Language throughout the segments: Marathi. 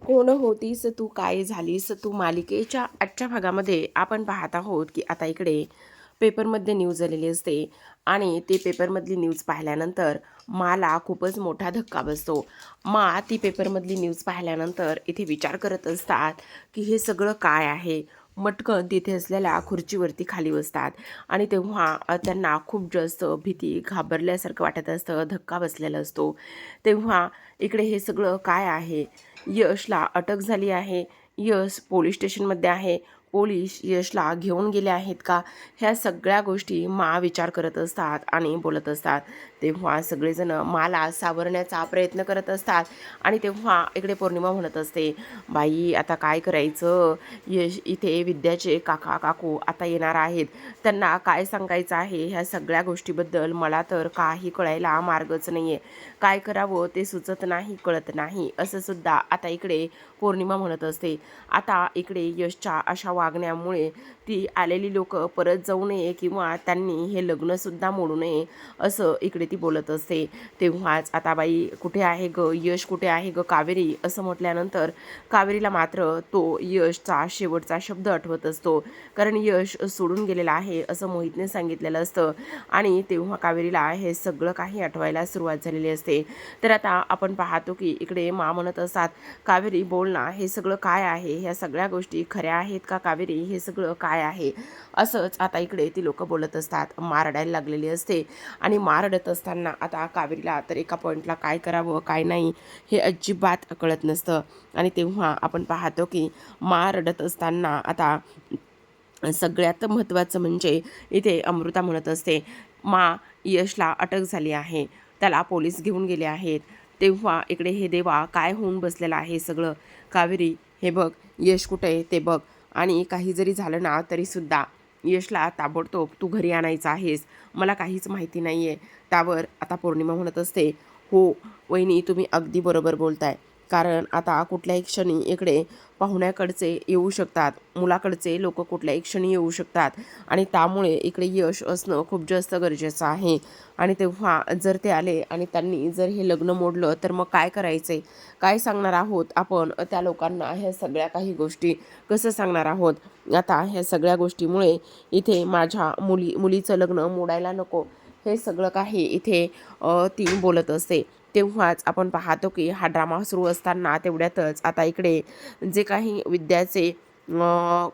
कोण होतीस तू काय झालीस तू मालिकेच्या आजच्या भागामध्ये आपण पाहत आहोत की आता इकडे पेपरमध्ये न्यूज आलेली असते आणि ते पेपरमधली न्यूज पाहिल्यानंतर मला खूपच मोठा धक्का बसतो. ती पेपरमधली न्यूज पाहिल्यानंतर इथे विचार करत असतात की हे सगळं काय आहे. मटकन तिथे असलेल्या खुर्चीवरती खाली बसतात आणि तेव्हा त्यांना खूप जास्त भीती घाबरल्यासारखं वाटत असतं, धक्का बसलेला असतो. तेव्हा इकडे हे सगळं काय आहे. यशला अटक झाली आहे. यश पोलीस स्टेशनमध्ये आहे. पोलीस यशला घेऊन गेले आहेत का, ह्या सगळ्या गोष्टी विचार करत असतात आणि बोलत असतात. तेव्हा सगळेजण मला सावरण्याचा प्रयत्न करत असतात आणि तेव्हा इकडे पौर्णिमा म्हणत असते, बाई आता काय करायचं. यश इथे विद्याचे काका काकू आता येणार आहेत. त्यांना काय सांगायचं आहे ह्या सगळ्या गोष्टीबद्दल मला तर काही कळायला मार्गच नाही आहे. काय करावं ते सुचत नाही, कळत नाही असं सुद्धा आता इकडे पौर्णिमा म्हणत असते. आता इकडे यशच्या अशा वागण्यामुळे ती आलेली लोक परत जाऊ नये किंवा त्यांनी हे लग्नसुद्धा मोडू नये असं इकडे ती बोलत असते. तेव्हाच आता बाई कुठे आहे ग यश, कुठे आहे ग कावेरी असं म्हटल्यानंतर कावेरीला मात्र तो यशचा शेवटचा शब्द आठवत असतो. कारण यश सोडून गेलेला आहे असं मोहितने सांगितलेलं असतं आणि तेव्हा कावेरीला हे सगळं काही आठवायला सुरुवात झालेली असते. तर आता आपण पाहतो की इकडे म्हणत असतात, कावेरी बोल ना, हे सगळं काय आहे. ह्या सगळ्या गोष्टी खऱ्या आहेत का कावेरी, हे सगळं काय आहे. असंच आता इकडे ती लोक बोलत असतात. रडायला लागलेली असते आणि रडत असताना आता कावेरीला तर एका पॉईंटला काय करावं काय नाही हे अजिबात कळत नसतं. आणि तेव्हा आपण पाहतो की रडत असताना आता सगळ्यात महत्त्वाचं म्हणजे इथे अमृता म्हणत असते, यशला अटक झाली आहे, त्याला पोलीस घेऊन गेले आहेत. तेव्हा इकडे हे देवा काय होऊन बसलेलं आहे सगळं. कावेरी हे बघ, यश कुठे आहे ते बघ, आणि काही जरी झालं ना तरीसुद्धा यशला ताबडतोब तू घरी आणायचं आहेस. मला काहीच माहिती नाही आहे. त्यावर आता पौर्णिमा म्हणत असते, हो वहिनी तुम्ही अगदी बरोबर बोलताय. कारण आता कुठल्याही क्षणी इकडे पाहुण्याकडचे येऊ शकतात, मुलाकडचे लोक कुठल्याही क्षणी येऊ शकतात आणि त्यामुळे इकडे यश असणं खूप जास्त गरजेचं आहे. आणि तेव्हा जर ते आले आणि त्यांनी जर हे लग्न मोडलं तर मग काय करायचे, काय सांगणार आहोत आपण त्या लोकांना. ह्या सगळ्या काही गोष्टी कसं सांगणार आहोत. आता ह्या सगळ्या गोष्टीमुळे इथे माझ्या मुलीचं लग्न मोडायला नको, हे सगळं काही इथे ती बोलत असते. तेव्हाच आपण पाहतो की हा ड्रामा सुरू असताना तेवढ्यातच आता इकडे जे काही विद्याचे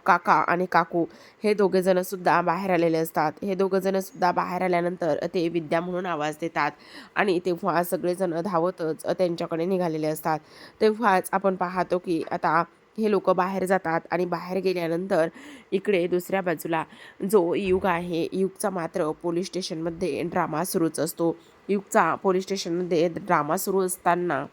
काका आणि काकू हे दोघेजणंसुद्धा बाहेर आलेले असतात. हे दोघंजणंसुद्धा बाहेर आल्यानंतर ते विद्या म्हणून आवाज देतात आणि तेव्हा सगळेजण धावतच त्यांच्याकडे निघालेले असतात. तेव्हाच आपण पाहतो की आता हे लोक बाहेर जातात आणि बाहेर गेल्यानंतर इकडे दुसऱ्या बाजूला जो युग आहे, युगचा मात्र पोलीस स्टेशनमध्ये ड्रामा सुरूच असतो. युगचा पोलीस स्टेशनमध्ये ड्रामा सुरू असताना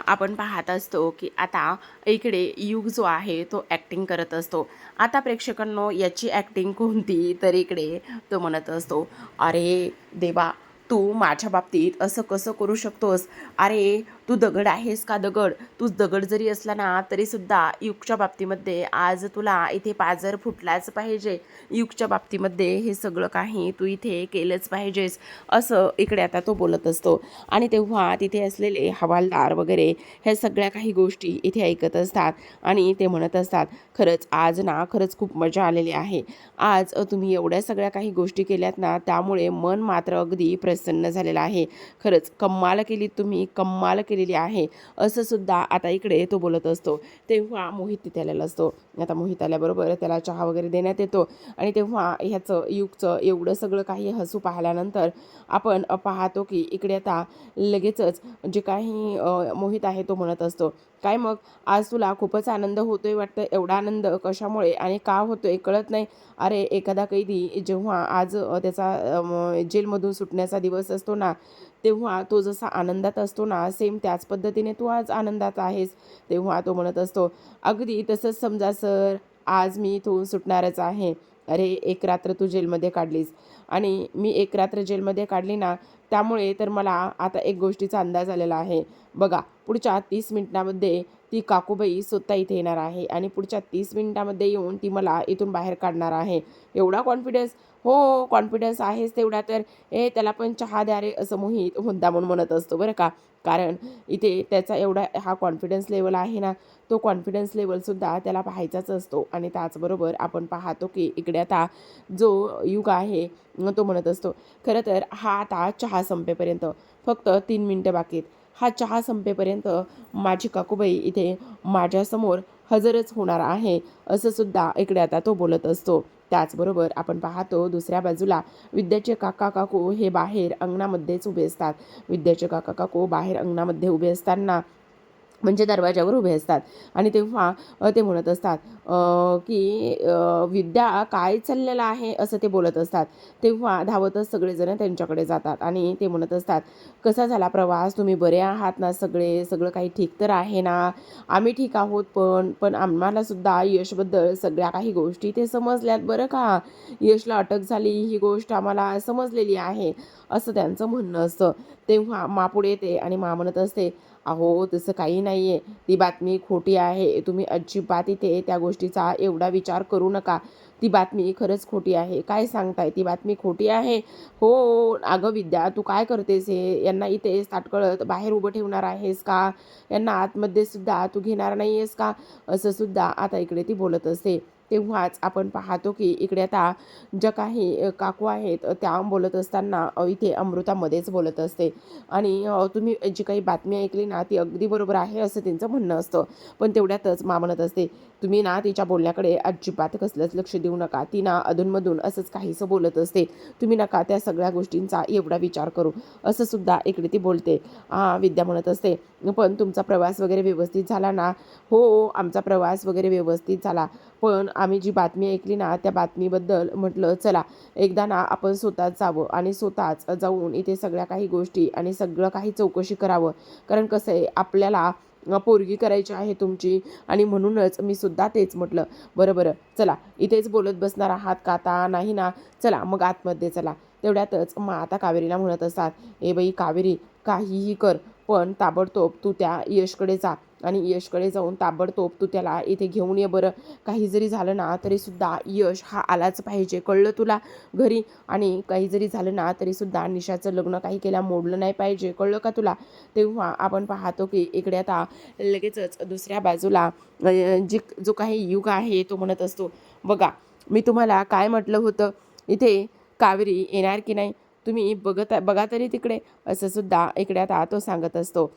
आपण पाहत असतो की आता इकडे युग जो आहे तो ॲक्टिंग करत असतो. आता प्रेक्षकांनो याची ॲक्टिंग कोणती, तर इकडे तो म्हणत असतो, अरे देवा तू माझ्या बाबतीत असं कसं करू शकतोस. अरे तू दगड आहेस का दगड. तू दगड जरी असला ना तरीसुद्धा युगच्या बाबतीमध्ये आज तुला इथे पाजर फुटलाच पाहिजे. युगच्या बाबतीमध्ये हे सगळं काही तू इथे केलंच पाहिजेस असं इकडे आता तो बोलत असतो. आणि तेव्हा तिथे असलेले हवालदार वगैरे ह्या सगळ्या काही गोष्टी इथे ऐकत असतात आणि ते म्हणत असतात, खरंच आज ना खरंच खूप मजा आलेली आहे. आज तुम्ही एवढ्या सगळ्या काही गोष्टी केल्यात ना त्यामुळे मन मात्र अगदी प्रसन्न झालेलं आहे. खरंच कम्माल केली तुम्ही, कम्माल केलेली आहे असं सुद्धा आता इकडे तो बोलत असतो. तेव्हा मोहित तिथे आलेला असतो. आता मोहित आल्याबरोबर त्याला चहा वगैरे देण्यात येतो आणि तेव्हा ह्याचं युगचं एवढं सगळं काही हसू पाहिल्यानंतर आपण पाहतो की इकडे आता लगेचच जे काही मोहित आहे तो म्हणत असतो, काय मग आज तुला खूपच आनंद होतोय वाटतं. एवढा आनंद कशामुळे आणि का होतोय कळत नाही. अरे एखादा कैदी जेव्हा आज त्याचा जेलमधून सुटण्याचा दिवस असतो ना, तेव्हा तो जसा आनंदात असतो ना सेम त्याच पद्धतीने तू आज आनंदात आहेस. तेव्हा तो म्हणत असतो, अगदी तसंच समजा सर, आज मी इथून सुटणारच आहे. अरे एक रात्र तू जेलमध्ये काढलीस आणि मी एक रात्र जेलमध्ये काढली ना, त्यामुळे तर मला आता एक गोष्टीचा अंदाज आलेला आहे. बघा पुढच्या 30 मिनिटांमध्ये ती काकूबाई स्वतः इथे येणार आहे आणि पुढच्या 30 मिनिटामध्ये येऊन ती मला इथून बाहेर काढणार आहे. एवढा कॉन्फिडन्स? हो, कॉन्फिडन्स आहेच तेवढा तर. त्याला पण चहा द्या रे, असं मोहित मुद्दामून म्हणत असतो बरं का. कारण इथे त्याचा एवढा हा कॉन्फिडन्स लेवल आहे ना, तो कॉन्फिडन्स लेवलसुद्धा त्याला पाहायचाच असतो. आणि त्याचबरोबर आपण पाहतो की इकडे आता जो युग आहे तो म्हणत असतो, खरं तर हा आता चहा संपेपर्यंत फक्त 3 मिनिटं बाकी आहेत. हा चहा संपेपर्यंत माझी काकूबाई इथे माझ्यासमोर हजरच होणार आहे, असं सुद्धा इकडे आता तो बोलत असतो. त्याचबरोबर आपण पाहतो दुसऱ्या बाजूला विद्याचे काका काकू हे बाहेर अंगणामध्येच उभे असतात. विद्याचे काका काकू बाहेर अंगणामध्ये उभे असताना म्हणजे दरवाजावर उभे असतात आणि तेव्हा ते म्हणत असतात की विद्या काय चाललेलं आहे, असं ते बोलत असतात. तेव्हा धावतच सगळेजण त्यांच्याकडे जातात आणि ते म्हणत असतात, कसा झाला प्रवास, तुम्ही बरे आहात ना सगळे, सगळं काही ठीक तर आहे ना? आम्ही ठीक आहोत, पण आम्हाला सुद्धा यशबद्दल सगळ्या काही गोष्टी ते समजल्यात बरं का. यशला अटक झाली ही गोष्ट आम्हाला समजलेली आहे, असं त्यांचं म्हणणं असतं. तेव्हा मा पुढे येते आणि मा म्हणत असते, अहो तसं काही नाही आहे, ती बातमी खोटी आहे. तुम्ही अजिबात इथे त्या गोष्टीचा एवढा विचार करू नका. ती बातमी खरंच खोटी आहे. काय सांगताय, ती बातमी खोटी आहे? हो, अगं विद्या, तू काय करतेस हे? यांना इथे ताटकळत बाहेर उभं ठेवणार आहेस का? यांना आतमध्ये सुद्धा तू घेणार नाही आहेस का? असं सुद्धा आता इकडे ती बोलत असते. तेव्हाच आपण पाहतो की इकडे आता ज्या काही काकू आहेत त्या बोलत असताना इथे अमृतामध्येच बोलत असते आणि तुम्ही जी काही बातमी ऐकली ना ती अगदी बरोबर आहे, असं त्यांचं म्हणणं असतं. पण तेवढ्यातच मा म्हणत असते, तुम्ही ना तिच्या बोलण्याकडे अजिबात कसलंच लक्ष देऊ नका. ती ना अधूनमधून असंच काहीसं बोलत असते. तुम्ही नका त्या सगळ्या गोष्टींचा एवढा विचार करू, असं सुद्धा इकडे ती बोलते. विद्या म्हणत असते, पण तुमचा प्रवास वगैरे व्यवस्थित झाला ना? हो, आमचा प्रवास वगैरे व्यवस्थित झाला. पण आम्ही जी बातमी ऐकली ना त्या बातमीबद्दल म्हटलं चला एकदा ना आपण स्वतःच जावं आणि स्वतःच जाऊन इथे सगळ्या काही गोष्टी आणि सगळं काही चौकशी करावं. कारण कसं आहे, आपल्याला पोरगी करायची आहे तुमची आणि म्हणूनच मी सुद्धा तेच म्हटलं. बरं बरं, चला इथेच बोलत बसणार आहात का आता? नाही ना? चला मग आतमध्ये चला. तेवढ्यातच मग आता कावेरीला म्हणत असतात, ए बाई कावेरी, काहीही कर पण ताबडतोब तू त्या यशकडे जा आणि यशकडे जाऊन ताबडतोब तू त्याला इथे घेऊन ये बरं. काही जरी झालं ना तरीसुद्धा यश हा आलाच पाहिजे, कळलं तुला घरी? आणि काही जरी झालं ना तरीसुद्धा निशाचं लग्न काही केल्या मोडलं नाही पाहिजे, कळलं का तुला? तेव्हा आपण पाहतो की इकडे आता लगेचच दुसऱ्या बाजूला जो काही युग आहे तो म्हणत असतो, बघा मी तुम्हाला काय म्हटलं होतं, इथे कावेरी येणार की नाही, तुम्ही बघा तरी तिकडे, असं सुद्धा इकडे आता तो सांगत असतो.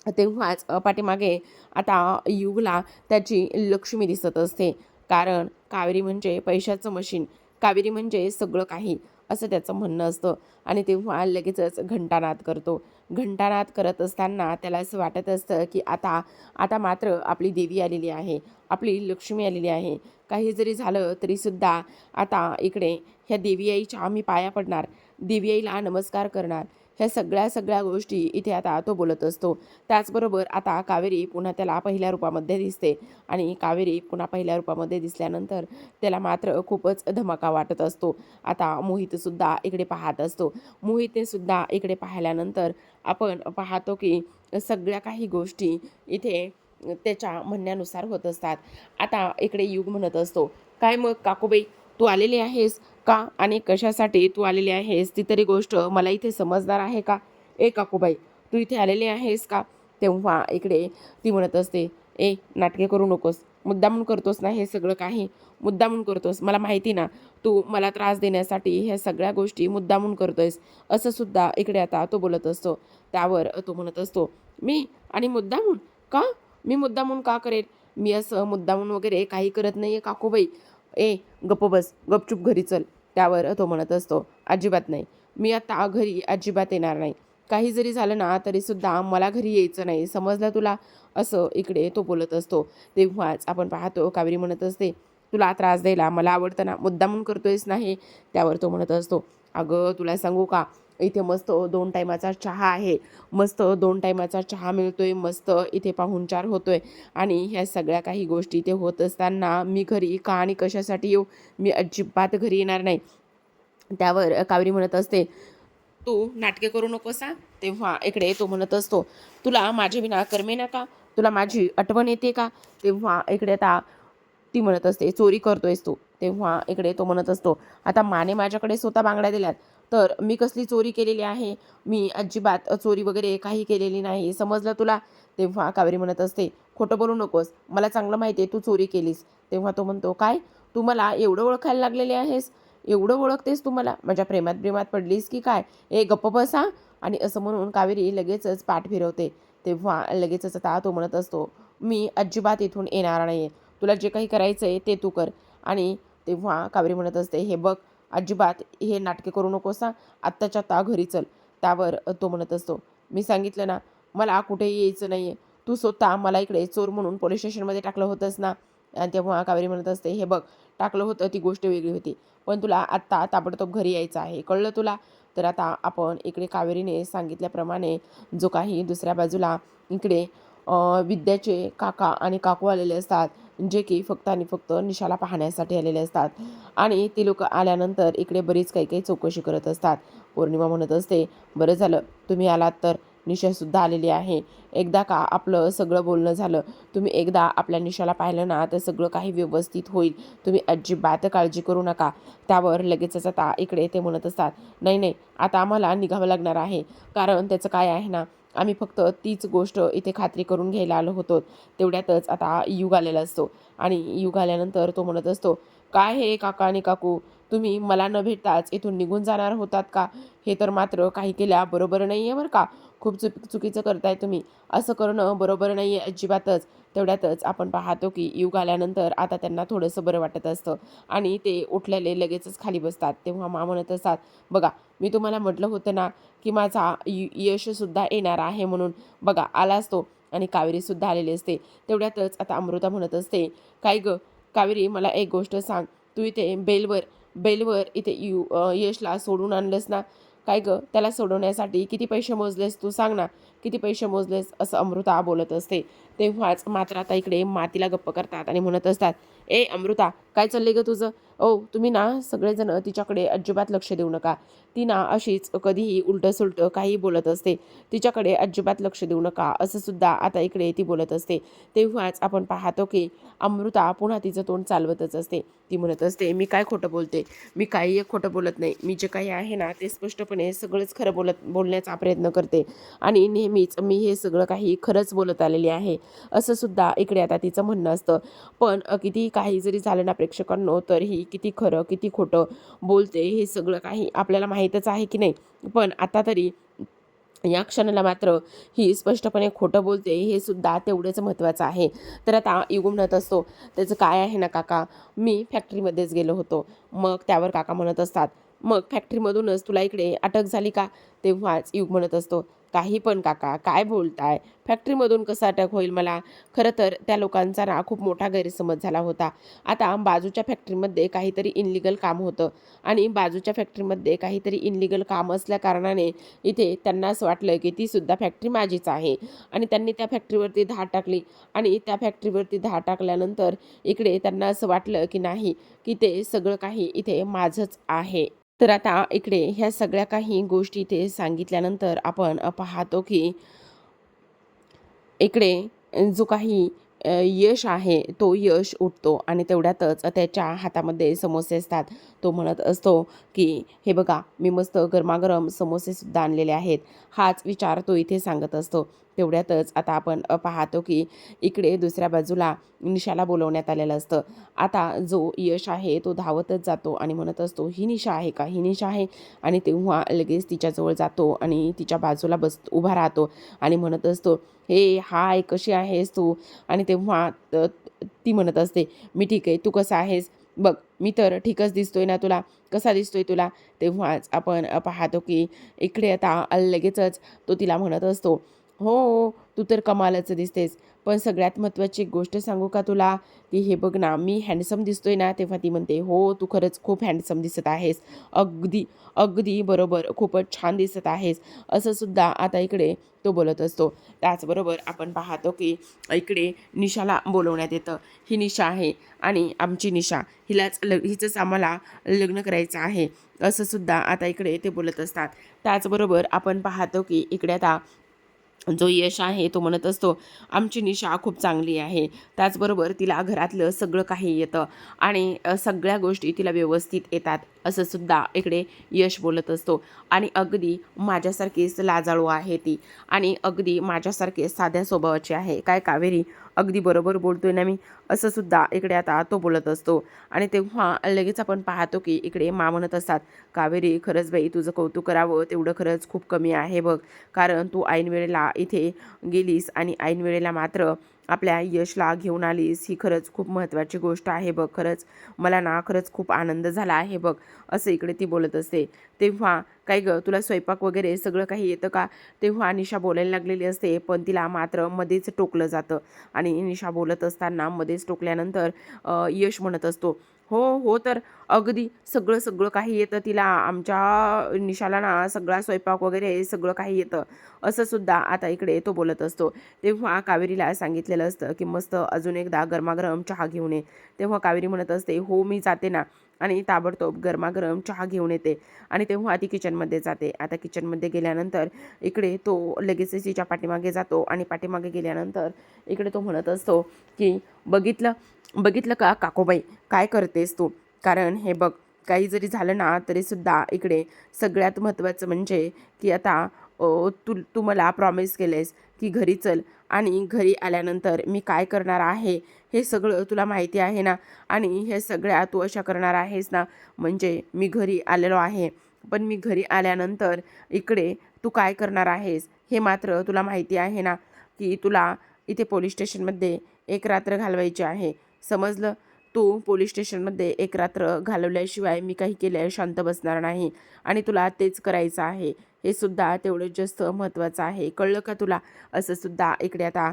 तेव्हाच पाठीमागे आता युगला त्याची लक्ष्मी दिसत असते. कारण कावेरी म्हणजे पैशाचं मशीन, कावेरी म्हणजे सगळं काही, असं त्याचं म्हणणं असतं. आणि तेव्हा लगेचच घंटानाद करतो. घंटानाद करत असताना त्याला असं वाटत असतं की आता आता मात्र आपली देवी आलेली आहे, आपली लक्ष्मी आलेली आहे. काही जरी झालं तरीसुद्धा आता इकडे ह्या देवी आईच्या मी पाया पडणार, देवी आईला नमस्कार करणार. ह्या सगळ्या गोष्टी इथे आता तो बोलत असतो. त्याचबरोबर आता कावेरी पुन्हा त्याला पहिल्या रूपामध्ये दिसते आणि कावेरी पुन्हा पहिल्या रूपामध्ये दिसल्यानंतर त्याला मात्र खूपच धमाका वाटत असतो. आता मोहितसुद्धा इकडे पाहत असतो. मोहितने सुद्धा इकडे पाहिल्यानंतर आपण पाहतो की सगळ्या काही गोष्टी इथे त्याच्या म्हणण्यानुसार होत असतात. आता इकडे युग म्हणत असतो, काय मग काकूबाई, तू आलेली आहेस का आणि कशासाठी तू आलेली आहेस ती तरी गोष्ट मला इथे समजणार आहे का? ए काकूबाई, तू इथे आलेली आहेस का? तेव्हा इकडे ती म्हणत असते, ए नाटके करू नकोस, मुद्दामून करतोस ना हे सगळं काही, मुद्दामून करतोस, मला माहिती ना, तू मला त्रास देण्यासाठी ह्या सगळ्या गोष्टी मुद्दामून करतोयस, असं सुद्धा इकडे आता तो बोलत असतो. त्यावर तो म्हणत असतो, मी आणि मुद्दामून का? मी मुद्दामून का करेल? मी असं मुद्दामून वगैरे काही करत नाही आहे काकूबाई. ए गप्प बस, गपचूप घरी चल. त्यावर तो म्हणत असतो, अजिबात नाही, मी आता घरी अजिबात येणार नाही. काही जरी झालं ना तरीसुद्धा मला घरी यायचं नाही, समजलं तुला? असं इकडे तो बोलत असतो. तेव्हाच आपण पाहतो कावेरी म्हणत असते, तुला त्रास द्यायला मला आवडतं ना, मुद्दामून करतोयस ना हे? त्यावर तो म्हणत असतो, अगं तुला सांगू का, इथे मस्त 2 टायमाचा चहा आहे, मस्त 2 टायमाचा चहा मिळतोय, मस्त इथे पाहुणचार होतोय आणि ह्या सगळ्या काही गोष्टी इथे होत असताना मी घरी का आणि कशासाठी येऊ? मी अजिबात घरी येणार नाही. त्यावर कावेरी म्हणत असते, तू नाटके करू नकोस हां. तेव्हा इकडे तो म्हणत असतो, तुला माझ्या विना करमेना का? तुला माझी आठवण येते का? तेव्हा इकडे आता ती म्हणत असते, चोरी करतोयस तू. तेव्हा इकडे तो म्हणत असतो, आता माने माझ्याकडे स्वतः बांगड्या दिल्यात, तर मी कसली चोरी केलेली आहे? मी अजिबात चोरी वगैरे काही केलेली नाही, समजलं तुला? तेव्हा कावेरी म्हणत असते, खोटं बोलू नकोस, मला चांगलं माहिती आहे तू चोरी केलीस. तेव्हा तो म्हणतो, काय तू मला एवढं ओळखायला लागलेले आहेस? एवढं ओळखतेस तू मला? माझ्या प्रेमात प्रेमात पडलीस की काय? गप्प बसा. आणि असं म्हणून कावेरी लगेचच पाठ फिरवते. तेव्हा लगेचच आता तो म्हणत असतो, मी अजिबात इथून येणार नाही, तुला जे काही करायचं आहे ते तू कर. आणि तेव्हा कावेरी म्हणत असते, हे बघ, अजिबात हे नाटके करू नकोस हां, आत्ताच्या आत्ता घरी चल. त्यावर तो म्हणत असतो, मी सांगितलं ना, मला कुठेही यायचं नाही आहे. तू स्वतः मला इकडे चोर म्हणून पोलीस स्टेशनमध्ये टाकलं होतंस ना. आणि तेव्हा कावेरी म्हणत असते, हे बघ, टाकलं होतं ती गोष्ट वेगळी होती, पण तुला आत्ता ताबडतोब घरी यायचं आहे, कळलं तुला? तर आता आपण इकडे कावेरीने सांगितल्याप्रमाणे जो काही दुसऱ्या बाजूला इकडे विद्याचे काका आणि काकू आलेले असतात, जे की फक्त आणि फक्त निशाला पाहण्यासाठी आलेले असतात. आणि ती लोक आल्यानंतर इकडे बरीच काही काही चौकशी करत असतात. पौर्णिमा म्हणत असते, बरं झालं तुम्ही आलात, तर निशासुद्धा आलेली आहे. एकदा का आपलं सगळं बोलणं झालं, तुम्ही एकदा आपल्या निशाला पाहिलं ना, तर सगळं काही व्यवस्थित होईल, तुम्ही अजिबात काळजी करू नका. त्यावर लगेचच आता इकडे ते म्हणत असतात, नाही नाही, आता आम्हाला निघावं लागणार आहे, कारण त्याचं काय आहे ना, आम्ही फक्त तीच गोष्ट इथे खात्री करून घ्यायला आलो होतो. तेवढ्यातच आता युग आलेला असतो. आणि युग आल्यानंतर तो म्हणत असतो, काय हे काका आणि काकू, तुम्ही मला न भेटताच इथून निघून जाणार होतात का? हे तर मात्र काही केल्या बरोबर नाही आहे बरं का. खूप चुकीचं करताय तुम्ही. असं करणं बरोबर नाही आहे अजिबातच. तेवढ्यातच आपण पाहतो की युग आल्यानंतर आता त्यांना थोडंसं बरं वाटत असतं आणि ते उठलेले लगेचच खाली बसतात. तेव्हा म्हणत असतात, बघा, मी तुम्हाला म्हटलं होतं ना की माझा यशसुद्धा येणार आहे म्हणून. बघा आलाच तो. आणि कावेरीसुद्धा आलेली असते. तेवढ्यातच आता अमृता म्हणत असते, काय गं कावेरी, मला एक गोष्ट सांग, तू इथे बेलवर इथे यशला सोडून आणलंस ना, काय गं, त्याला सोडवण्यासाठी किती पैसे मोजलेस तू, सांग ना, किती पैसे मोजलेस? असं अमृता बोलत असते. तेव्हाच मात्र आता इकडे मातीला गप्प करतात आणि म्हणत असतात, अमृता, काय चाललंय गं तुझं? तुम्ही ना सगळेजण तिच्याकडे अजिबात लक्ष देऊ नका. ती ना अशीच कधीही उलटं-सुलटं काही बोलत असते. तिच्याकडे अजिबात लक्ष देऊ नका, असं सुद्धा आता इकडे ती बोलत असते. तेव्हाच आपण पाहतो की अमृता पुन्हा तिचं तोंड चालवतच असते. ती म्हणत असते, मी काय खोटं बोलते? मी काही एक खोटं बोलत नाही. मी जे काही आहे ना ते स्पष्टपणे सगळंच खरं बोलण्याचा प्रयत्न करते आणि नेहमीच मी हे सगळं काही खरंच बोलत आलेली आहे, असं सुद्धा इकडे आता तिचं म्हणणं असतं. पण किती काही जरी झालं ना प्रेक्षकांनो, तरीही किती खरं किती खोटं बोलते हे सगळं काही आपल्याला माहीतच आहे की नाही. पण आता तरी या क्षणाला मात्र ही स्पष्टपणे खोटं बोलते हे सुद्धा तेवढंच महत्त्वाचं आहे. तर आता युग म्हणत असतो, त्याचं काय आहे ना काका, मी फॅक्टरीमध्येच गेलो होतो. मग त्यावर काका म्हणत असतात, मग फॅक्टरीमधूनच तुला इकडे अटक झाली का? तेव्हाच युग म्हणत असतो, काही पण काका, काय बोलताय? फॅक्टरीमधून कसं अटक होईल मला? खरं तर त्या लोकांचा ना खूप मोठा गैरसमज झाला होता. आता बाजूच्या फॅक्टरीमध्ये काहीतरी इनलिगल काम होतं आणि बाजूच्या फॅक्टरीमध्ये काहीतरी इनलिगल काम असल्या कारणाने इथे त्यांना असं वाटलं की ती सुद्धा फॅक्टरी माझीच आहे आणि त्यांनी त्या फॅक्टरीवरती धाड टाकली. आणि त्या फॅक्टरीवरती धाड टाकल्यानंतर इकडे त्यांना असं वाटलं की नाही, की ते सगळं काही इथे माझंच आहे. तर आता इकडे ह्या सगळ्या काही गोष्टी इथे सांगितल्यानंतर आपण पाहतो की इकडे जो काही यश आहे तो यश उठतो आणि तेवढ्यातच त्याच्या हातामध्ये समोसे असतात. तो म्हणत असतो की हे बघा, मी मस्त गरमागरम समोसेसुद्धा आणलेले आहेत. हाच विचार तो इथे सांगत असतो. तेवढ्यातच आता आपण पाहतो की इकडे दुसऱ्या बाजूला निशाला बोलवण्यात आलेलं असतं. आता जो यश आहे तो धावतच जातो आणि म्हणत असतो, ही निशा आहे का, ही निशा आहे? आणि तेव्हा लगेच तिच्याजवळ जातो आणि तिच्या बाजूला उभा राहतो आणि म्हणत असतो, हे हाय, कशी आहेस तू? आणि तेव्हा ती म्हणत असते, मी ठीक आहे, तू कसा आहेस? बघ, मी तर ठीकच दिसतोय ना तुला? कसा दिसतोय तुला? तेव्हाच आपण पाहतो की इकडे आता लगेचच तो तिला म्हणत असतो, हो, तू तर कमालच दिसतेस. पण सगळ्यात महत्त्वाची एक गोष्ट सांगू का तुला? की हे बघ ना, मी हँडसम दिसतोय ना? तेव्हा ती म्हणते, हो, तू खरंच खूप हँडसम दिसत आहेस. अगदी, अगदी बरोबर, खूपच छान दिसत आहेस. असं सुद्धा आता इकडे तो बोलत असतो. त्याचबरोबर आपण पाहतो की इकडे निशाला बोलवण्यात येतं. ही निशा आहे आणि आमची निशा, हिचंच आम्हाला लग्न करायचं आहे, असं सुद्धा आता इकडे ते बोलत असतात. त्याचबरोबर आपण पाहतो की इकडे आता जो यश आहे तो म्हणत असतो आमची निशा खूप चांगली आहे. त्याचबरोबर तिला घरातलं सगळं काही येतं आणि सगळ्या गोष्टी तिला व्यवस्थित येतात असं सुद्धा इकडे यश बोलत असतो. आणि अगदी माझ्यासारखीच लाजाळू आहे ती आणि अगदी माझ्यासारखीच साध्या स्वभावाची आहे. काय कावेरी, अगदी बरोबर बोलतोय ना मी, असं सुद्धा इकडे आता तो बोलत असतो. आणि तेव्हा लगेच आपण पाहतो की इकडे म्हणत असतात, कावेरी खरंच बाई तुझं कौतुक करावं तेवढं खरंच खूप कमी आहे बघ. कारण तू ऐन वेळेला इथे गेलीस आणि ऐन वेळेला मात्र आपल्या यशला घेऊन आलीस, ही खरंच खूप महत्त्वाची गोष्ट आहे बघ. खरंच मला ना खरंच खूप आनंद झाला आहे बघ, असं इकडे ती बोलत असते. तेव्हा काय गं, तुला स्वयंपाक वगैरे सगळं काही येतं का? तेव्हा निशा बोलायला लागलेली असते, पण तिला मात्र मध्येच टोकलं जातं. आणि निशा बोलत असताना मध्येच टोकल्यानंतर यश म्हणत असतो, हो हो, तर अगदी सगळं सगळं काही येतं तिला. आमच्या निशाला ना सगळा स्वयंपाक वगैरे सगळं काही येतं, असं सुद्धा आता इकडे तो बोलत असतो. तेव्हा कावेरीला सांगितलेलं असतं की मस्त अजून एकदा गरमागरम चहा घेऊन ये. तेव्हा कावेरी म्हणत असते, हो मी जाते ना, आणि ताबडतोब गरमागरम चहा घेऊन येते. आणि तेव्हा ती किचनमध्ये जाते. आता किचनमध्ये गेल्यानंतर इकडे तो लगेच तिच्या पाठीमागे जातो आणि पाठीमागे गेल्यानंतर इकडे तो म्हणत असतो की बघितलं बघितलं का काकोबाई, काय करतेस तू? कारण हे बघ, काही जरी झालं ना तरीसुद्धा इकडे सगळ्यात महत्त्वाचं म्हणजे की आता तू मला प्रॉमिस केलेस की घरी चल, आणि घरी आल्यानंतर मी काय करणार आहे हे सगळं तुला माहिती आहे ना. आणि हे सगळ्या तू अशा करणार आहेस ना, म्हणजे मी घरी आलेलो आहे, पण मी घरी आल्यानंतर इकडे तू काय करणार आहेस हे मात्र तुला माहिती आहे ना, की तुला इथे पोलीस स्टेशनमध्ये एक रात्र घालवायची आहे, समजलं? तू पोलीस स्टेशनमध्ये एक रात्र घालवल्याशिवाय मी काही केल्या शांत बसणार नाही, आणि तुला तेच करायचं आहे. हे सुद्धा तेवढंच जास्त महत्त्वाचं आहे, कळलं का तुला? असं सुद्धा इकडे आता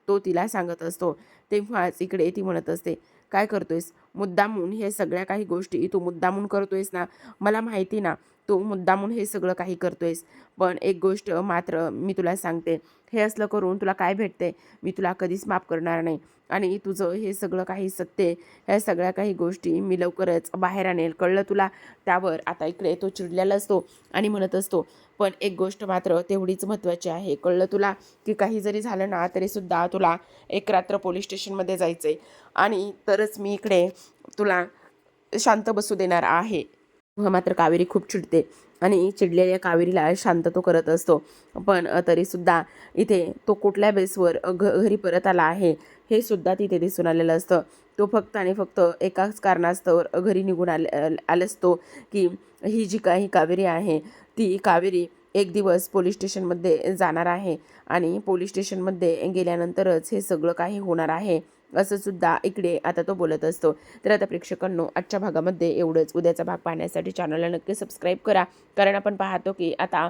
तो तिला सांगत असतो. तेव्हाच इकडे ती म्हणत असते, काय करतोयस मुद्दामून? हे सगळ्या काही गोष्टी तू मुद्दामून करतोयस ना, मला माहिती ना, तू मुद्दामून हे सगळं काही करतोयस. पण एक गोष्ट मात्र मी तुला सांगते, हे असलं करून तुला काय भेटते? मी तुला कधीच माफ करणार नाही, आणि तुझं हे सगळं काही सत्य, ह्या सगळ्या काही गोष्टी मी लवकरच बाहेर आणेल, कळलं तुला? त्यावर आता इकडे तो चिडलेला असतो आणि म्हणत असतो, पण एक गोष्ट मात्र तेवढीच महत्त्वाची आहे, कळलं तुला? की काही जरी झालं ना तरीसुद्धा तुला एक रात्र पोलीस स्टेशनमध्ये जायचं आहे, आणि तरच मी इकडे तुला शांत बसू देणार आहे. मात्र कावेरी खूप चिडते आणि चिडलेल्या कावेरीला शांत तो करत असतो. पण तरीसुद्धा इथे तो कुठल्या बेसवर घरी परत आला आहे हे सुद्धा तिथे दिसून आलेलं असतं. तो फक्त आणि फक्त एकाच कारणास्तव घरी निघून आला असतो की ही जी काही कावेरी आहे ती कावेरी एक दिवस पोलीस स्टेशनमध्ये जाणार आहे, आणि पोलीस स्टेशनमध्ये गेल्यानंतरच हे सगळं काही होणार आहे, असं सुद्धा इकडे आता तो बोलत असतो. तर आता प्रेक्षकांनो, आजच्या भागामध्ये एवढंच. उद्याचा भाग पाहण्यासाठी चॅनलला नक्की सबस्क्राईब करा, कारण आपण पाहतो की आता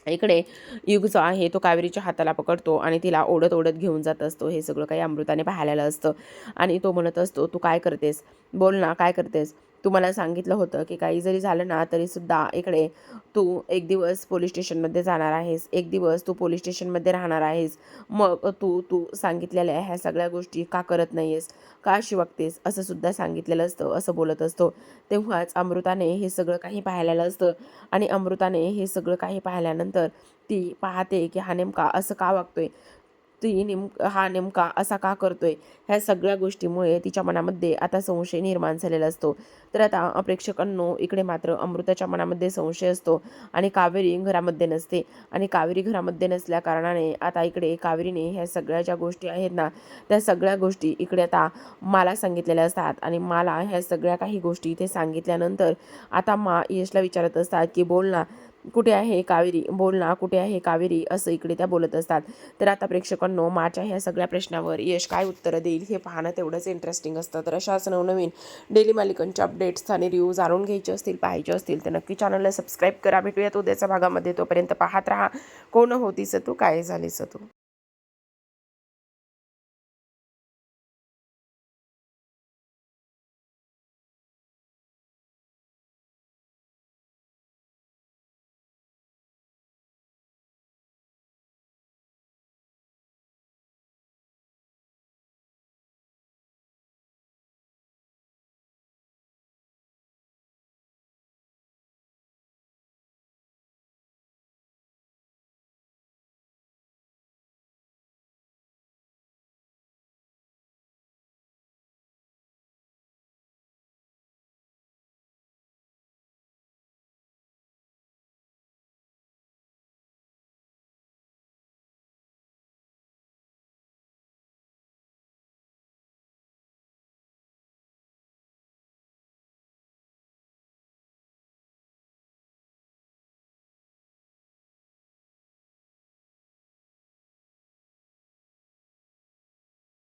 इकडे युग जो आहे तो कावेरीच्या हाताला पकडतो आणि तिला ओढत ओढत घेऊन जात असतो. हे सगळं काही अमृताने पाहिलेलं असतं आणि तो म्हणत असतो, तू काय करतेस? बोल ना, काय करतेस? तू मला सांगितलं होतं की काही जरी झालं ना तरीसुद्धा इकडे तू एक दिवस पोलीस स्टेशनमध्ये जाणार आहेस, एक दिवस तू पोलीस स्टेशनमध्ये राहणार आहेस. मग तू तू सांगितलेल्या ह्या सगळ्या गोष्टी का करत नाही आहेस, का अशी वागतेस, असं सुद्धा सांगितलेलं असतं, असं बोलत असतो. तेव्हाच अमृताने हे सगळं काही पाहिलेलं असतं, आणि अमृताने हे सगळं काही पाहिल्यानंतर ती पाहते की हा नेमका असं का वागतोय, हा नेमका असा का करतोय. ह्या सगळ्या गोष्टीमुळे तिच्या मनामध्ये आता संशय निर्माण झालेला असतो. तर आता प्रेक्षकांनो, इकडे मात्र अमृताच्या मनामध्ये संशय असतो आणि कावेरी घरामध्ये नसते, आणि कावेरी घरामध्ये नसल्या कारणाने आता इकडे कावेरीने ह्या सगळ्या ज्या गोष्टी आहेत ना त्या सगळ्या गोष्टी इकडे आता मला सांगितलेल्या असतात, आणि मला ह्या सगळ्या काही गोष्टी इथे सांगितल्यानंतर आता यशला विचारत असतात की बोल ना, कुठे आहे कावेरी, बोल ना, कुठे आहे कावेरी, असं इकडे त्या बोलत असतात. तर आता प्रेक्षकांनो, माच्या ह्या सगळ्या प्रश्नावर यश काय उत्तरं देईल हे पाहणं तेवढंच इंटरेस्टिंग असतं. तर अशाच नवनवीन डेली मालिकांच्या अपडेट्स आणि रिव्ह्यू जाणून घ्यायचे असतील, पाहायचे असतील तर नक्की चॅनलला सबस्क्राईब करा. भेटूयात उद्याच्या भागामध्ये. तोपर्यंत पाहत राहा कोण होतीस तू, काय झालीस तू.